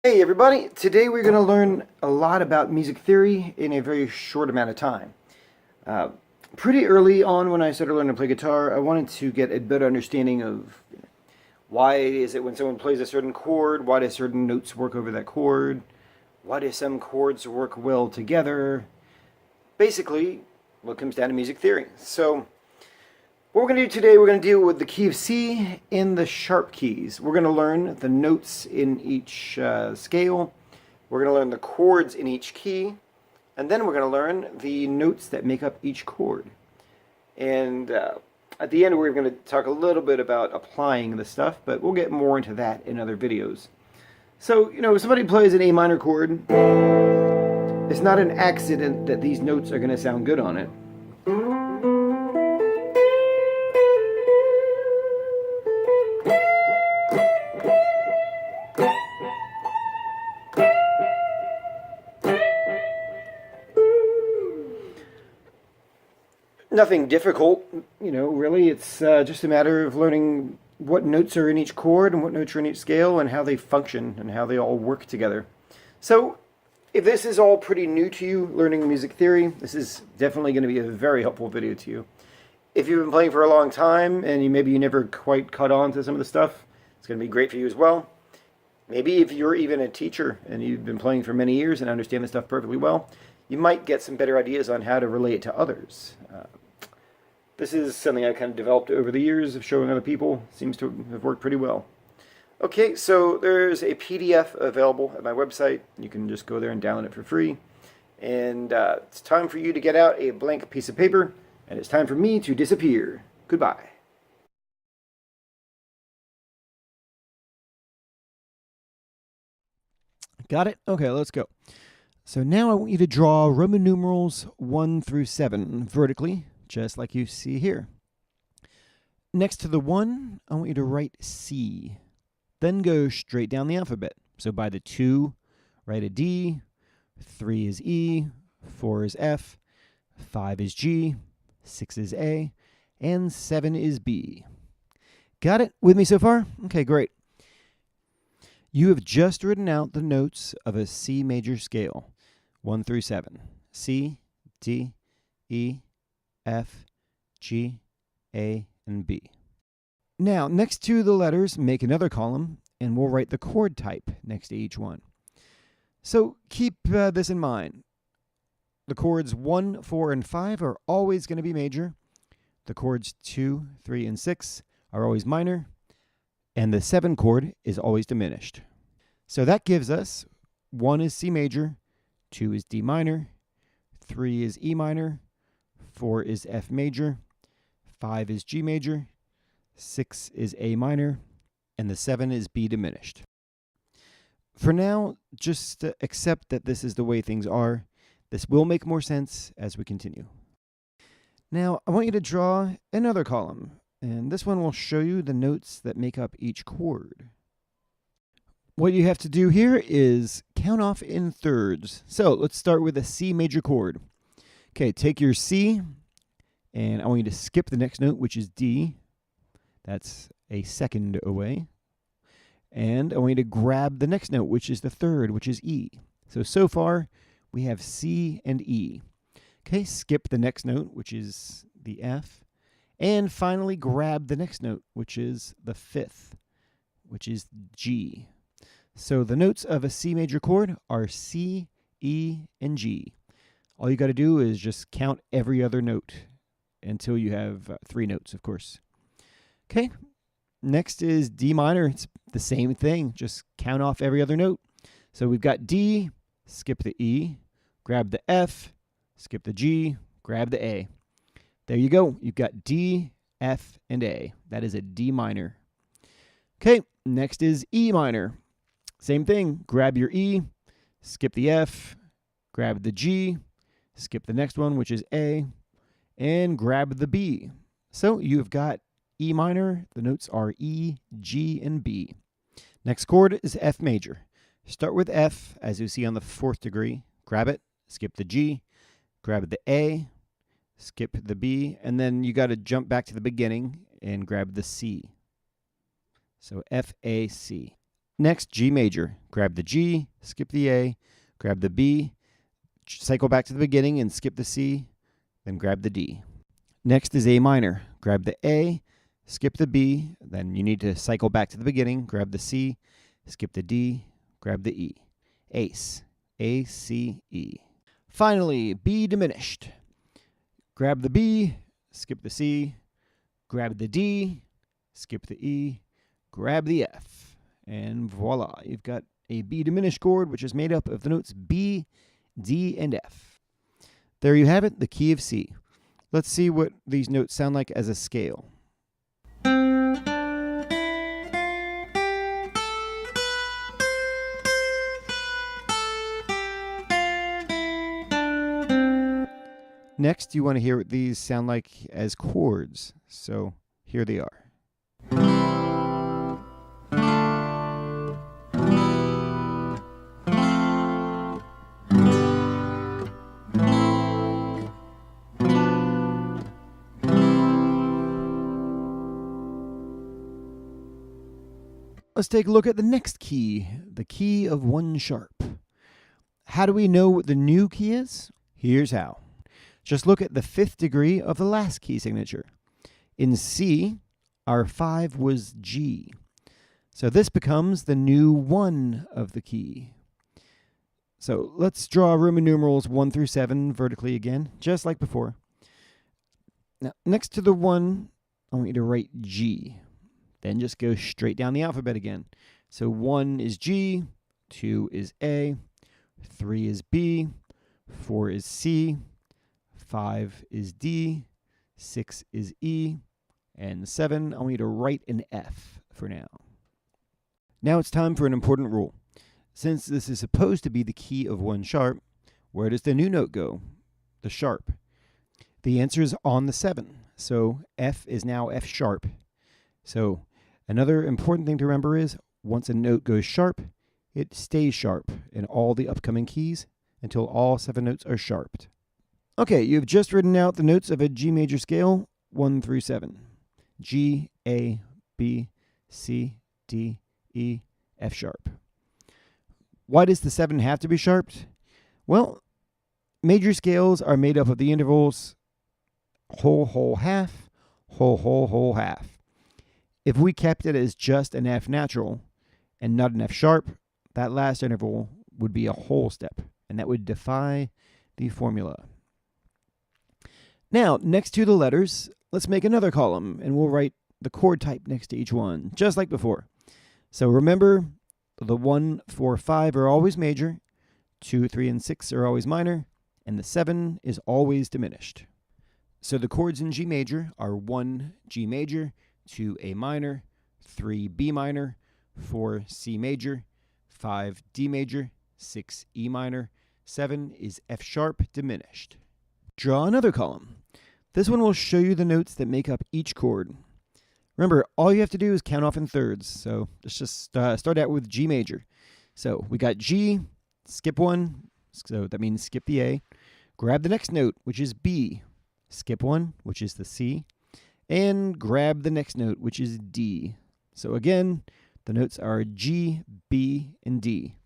Hey everybody, today we're going to learn a lot about music theory in a very short amount of time. Uh, Pretty early on when I started learning to play guitar, I wanted to get a better understanding of why is it when someone plays a certain chord, why do certain notes work over that chord, why do some chords work well together. Basically, what comes down to music theory. So what we're going to do today, we're going to deal with the key of C and the sharp keys. We're going to learn the notes in each scale. We're going to learn the chords in each key. And then we're going to learn the notes that make up each chord. And at the end, we're going to talk a little bit about applying the stuff, but we'll get more into that in other videos. So, if somebody plays an A minor chord, it's not an accident that these notes are going to sound good on it. Nothing difficult, really. It's just a matter of learning what notes are in each chord and what notes are in each scale and how they function and how they all work together. So, if this is all pretty new to you, learning music theory, this is definitely going to be a very helpful video to you. If you've been playing for a long time and maybe you never quite caught on to some of the stuff, it's going to be great for you as well. Maybe if you're even a teacher and you've been playing for many years and understand the stuff perfectly well, you might get some better ideas on how to relate it to others. This is something I kind of developed over the years of showing other people. Seems to have worked pretty well. Okay, so there's a PDF available at my website. You can just go there and download it for free. And it's time for you to get out a blank piece of paper, and it's time for me to disappear. Goodbye. Got it? Okay, let's go. So now I want you to draw Roman numerals 1 through 7 vertically, just like you see here. Next to the 1, I want you to write C. Then go straight down the alphabet. So by the 2, write a D, 3 is E, 4 is F, 5 is G, 6 is A, and 7 is B. Got it? With me so far? Okay, great. You have just written out the notes of a C major scale, 1 through 7. C, D, E, F, G, A, and B. Now, next to the letters, make another column, and we'll write the chord type next to each one. So keep this in mind. The chords 1, 4, and 5 are always going to be major. The chords 2, 3, and 6 are always minor. And the 7 chord is always diminished. So that gives us 1 is C major, 2 is D minor, 3 is E minor, 4 is F major, 5 is G major, 6 is A minor, and the 7 is B diminished. For now, just accept that this is the way things are. This will make more sense as we continue. Now, I want you to draw another column, and this one will show you the notes that make up each chord. What you have to do here is count off in thirds. So let's start with a C major chord. Okay, take your C, and I want you to skip the next note, which is D. That's a second away. And I want you to grab the next note, which is the third, which is E. So far, we have C and E. Okay, skip the next note, which is the F. And finally, grab the next note, which is the fifth, which is G. So the notes of a C major chord are C, E, and G. All you got to do is just count every other note until you have 3 notes, of course. Okay, next is D minor. It's the same thing. Just count off every other note. So we've got D, skip the E, grab the F, skip the G, grab the A. There you go. You've got D, F, and A. That is a D minor. Okay, next is E minor. Same thing. Grab your E, skip the F, grab the G, skip the next one, which is A, and grab the B. So you've got E minor. The notes are E, G, and B. Next chord is F major. Start with F, as you see on the 4th degree. Grab it, skip the G, grab the A, skip the B, and then you got to jump back to the beginning and grab the C. So F, A, C. Next, G major. Grab the G, skip the A, grab the B, cycle back to the beginning and skip the C, then grab the D. Next is A minor. Grab the A, skip the B, then you need to cycle back to the beginning, grab the C, skip the D, grab the E. Ace. A, C, E. Finally, B diminished. Grab the B, skip the C, grab the D, skip the E, grab the F, and voila, you've got a B diminished chord, which is made up of the notes B, D, and F. There you have it, the key of C. Let's see what these notes sound like as a scale. Next, you want to hear what these sound like as chords. So here they are. Let's take a look at the next key, the key of 1 sharp. How do we know what the new key is? Here's how. Just look at the 5th degree of the last key signature. In C, our 5 was G. So this becomes the new 1 of the key. So let's draw Roman numerals 1 through 7 vertically again, just like before. Now, next to the 1, I want you to write G. Then just go straight down the alphabet again. So 1 is G, 2 is A, 3 is B, 4 is C, 5 is D, 6 is E, and 7, I want you to write an F for now. Now it's time for an important rule. Since this is supposed to be the key of 1 sharp, where does the new note go? The sharp. The answer is on the 7, so F is now F sharp. So another important thing to remember is once a note goes sharp, it stays sharp in all the upcoming keys until all 7 notes are sharped. Okay, you've just written out the notes of a G major scale 1 through 7. G, A, B, C, D, E, F sharp. Why does the 7 have to be sharped? Well, major scales are made up of the intervals whole, whole, half, whole, whole, whole, half. If we kept it as just an F natural and not an F sharp, that last interval would be a whole step, and that would defy the formula. Now, next to the letters, let's make another column, and we'll write the chord type next to each one, just like before. So remember, the 1, 4, 5 are always major, 2, 3, and 6 are always minor, and the 7 is always diminished. So the chords in G major are 1 G major, 2 A minor, 3 B minor, 4 C major, 5 D major, 6 E minor, 7 is F sharp diminished. Draw another column. This one will show you the notes that make up each chord. Remember, all you have to do is count off in thirds. So let's just start out with G major. So we got G, skip 1, so that means skip the A. Grab the next note, which is B. Skip 1, which is the C. And grab the next note, which is D. So again, the notes are G, B, and D.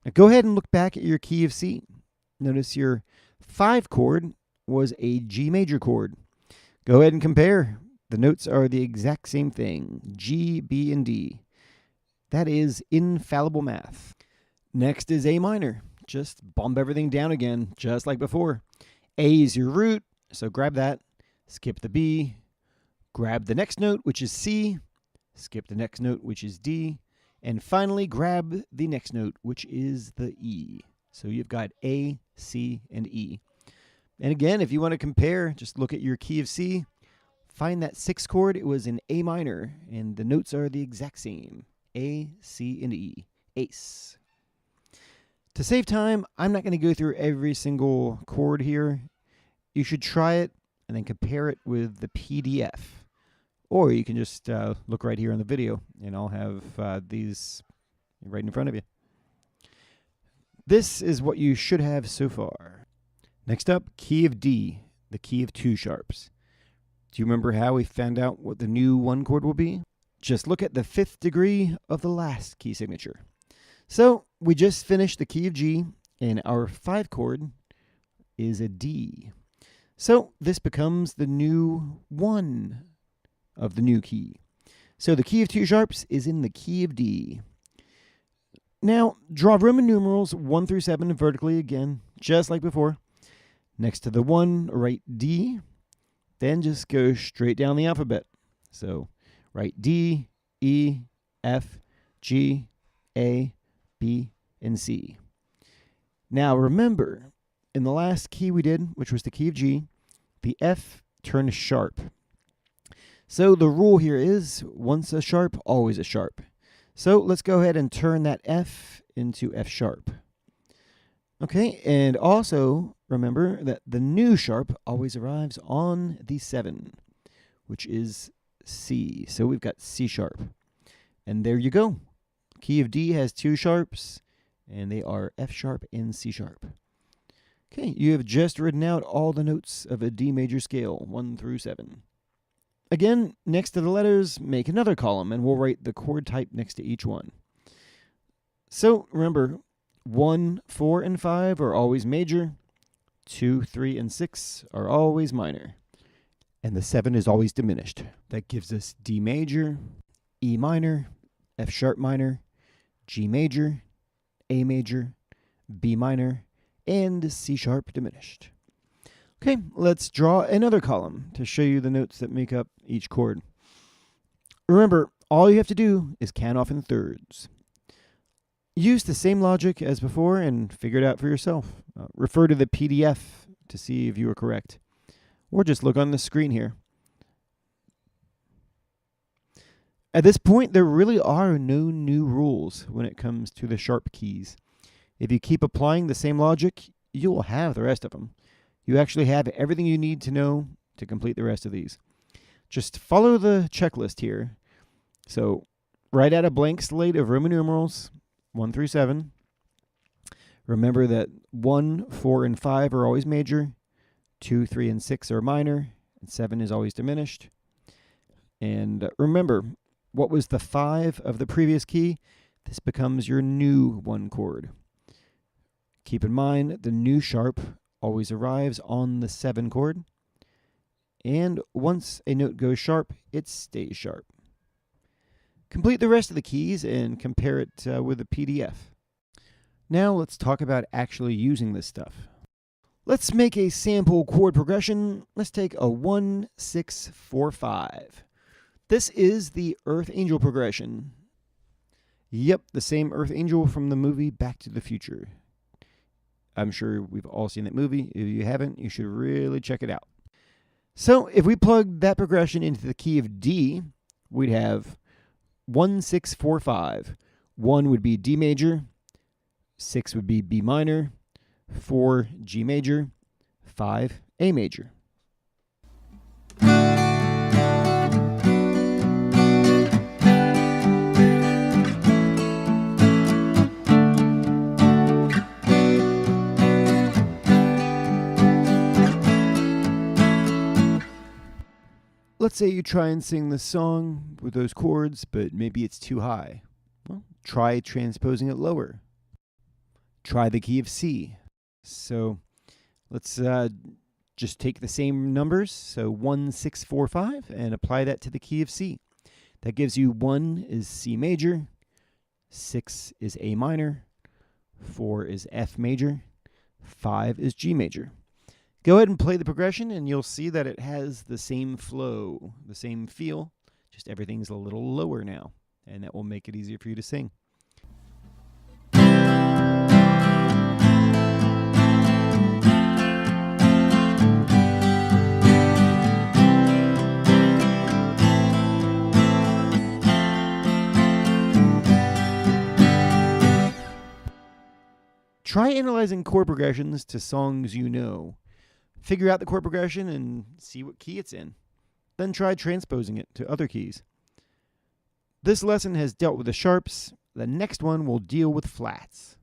Now go ahead and look back at your key of C. Notice your 5 chord was a G major chord. Go ahead and compare. The notes are the exact same thing, G, B, and D. That is infallible math. Next is A minor. Just bump everything down again, just like before. A is your root, so grab that. Skip the B. Grab the next note, which is C. Skip the next note, which is D. And finally, grab the next note, which is the E. So you've got A, C, and E. And again, if you want to compare, just look at your key of C. Find that 6th chord, it was an A minor, and the notes are the exact same. A, C, and E. Ace. To save time, I'm not going to go through every single chord here. You should try it and then compare it with the PDF. Or you can just look right here in the video, and I'll have these right in front of you. This is what you should have so far. Next up, key of D, the key of 2 sharps. Do you remember how we found out what the new 1 chord will be? just look at the 5th degree of the last key signature. So we just finished the key of G, and our 5 chord is a D. So this becomes the new 1 of the new key. So the key of 2 sharps is in the key of D. Now, draw Roman numerals 1 through 7 vertically again, just like before. Next to the 1, write D. Then just go straight down the alphabet. So write D, E, F, G, A, B, and C. Now remember, in the last key we did, which was the key of G, the F turned sharp. So the rule here is once a sharp, always a sharp. So let's go ahead and turn that F into F sharp. Okay, and also remember that the new sharp always arrives on the 7, which is C. So we've got C sharp. And there you go. Key of D has 2 sharps, and they are F sharp and C sharp. Okay, you have just written out all the notes of a D major scale, 1 through 7. Again, next to the letters, make another column, and we'll write the chord type next to each one. So remember, 1, 4, and 5 are always major. 2, 3, and 6 are always minor. And the 7 is always diminished. That gives us D major, E minor, F sharp minor, G major, A major, B minor, and C sharp diminished. Okay, let's draw another column to show you the notes that make up each chord. Remember, all you have to do is count off in thirds. Use the same logic as before and figure it out for yourself. Refer to the PDF to see if you are correct, or just look on the screen here. At this point, there really are no new rules when it comes to the sharp keys. If you keep applying the same logic, you will have the rest of them. You actually have everything you need to know to complete the rest of these. Just follow the checklist here. So write out a blank slate of Roman numerals 1 through 7. Remember that 1, 4, and 5 are always major. 2, 3, and 6 are minor. And 7 is always diminished. And remember, what was the 5 of the previous key? This becomes your new 1 chord. Keep in mind, the new sharp always arrives on the 7 chord. And once a note goes sharp, it stays sharp. Complete the rest of the keys and compare it with a PDF. Now let's talk about actually using this stuff. Let's make a sample chord progression. Let's take a 1, 6, 4, 5. This is the Earth Angel progression. Yep, the same Earth Angel from the movie Back to the Future. I'm sure we've all seen that movie. If you haven't, you should really check it out. So if we plug that progression into the key of D, we'd have 1, 6, 4, 5. 1 would be D major, 6 would be B minor, 4 G major, 5 A major. Let's say you try and sing the song with those chords, but maybe it's too high. Well, try transposing it lower. Try the key of C. So let's just take the same numbers, so 1, 6, 4, 5, and apply that to the key of C. That gives you 1 is C major, 6 is A minor, 4 is F major, 5 is G major. Go ahead and play the progression, and you'll see that it has the same flow, the same feel, just everything's a little lower now, and that will make it easier for you to sing. Try analyzing chord progressions to songs you know. Figure out the chord progression and see what key it's in. Then try transposing it to other keys. This lesson has dealt with the sharps. The next one will deal with flats.